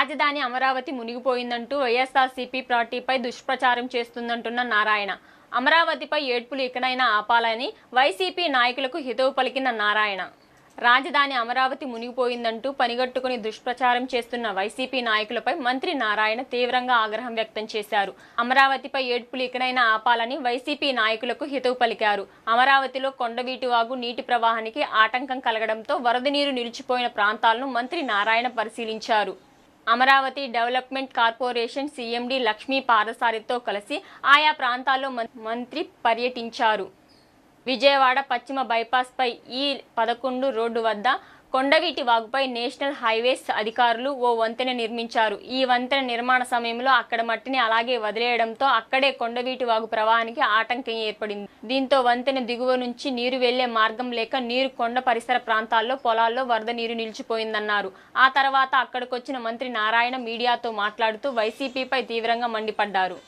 రాజధాని అమరావతి మునిగిపోయిందంటూ వైఎస్ఆర్సీపీ పార్టీపై దుష్ప్రచారం చేస్తుందంటున్న నారాయణ. అమరావతిపై ఏడ్పులు ఇకనైనా ఆపాలని వైసీపీ నాయకులకు హితవు పలికిన నారాయణ. రాజధాని అమరావతి మునిగిపోయిందంటూ పనిగట్టుకుని దుష్ప్రచారం చేస్తున్న వైసీపీ నాయకులపై మంత్రి నారాయణ తీవ్రంగా ఆగ్రహం వ్యక్తం చేశారు. అమరావతిపై ఏడ్పులు ఇకనైనా ఆపాలని వైసీపీ నాయకులకు హితవు పలికారు. అమరావతిలో కొండవీటివాగు నీటి ప్రవాహానికి ఆటంకం కలగడంతో వరద నీరు నిలిచిపోయిన ప్రాంతాలను మంత్రి నారాయణ పరిశీలించారు. Amaravati development corporation CMD Lakshmi పాదసారితో కలిసి ఆయా ప్రాంతాల్లో మంత్రి పర్యటించారు. విజయవాడ పశ్చిమ బైపాస్పై ఈ11 రోడ్డు వద్ద కొండవీటి వాగుపై నేషనల్ హైవేస్ అధికారులు ఓ వంతెన నిర్మించారు. ఈ వంతెన నిర్మాణ సమయంలో అక్కడ మట్టిని అలాగే వదిలేయడంతో అక్కడే కొండవీటి వాగు ప్రవాహానికి ఆటంకం ఏర్పడింది. దీంతో వంతెన దిగువ నుంచి నీరు వెళ్లే మార్గం లేక నీరు కొండ పరిసర ప్రాంతాల్లో పొలాల్లో వరద నీరు నిలిచిపోయిందన్నారు. ఆ తర్వాత అక్కడికొచ్చిన మంత్రి నారాయణ మీడియాతో మాట్లాడుతూ వైసీపీపై తీవ్రంగా మండిపడ్డారు.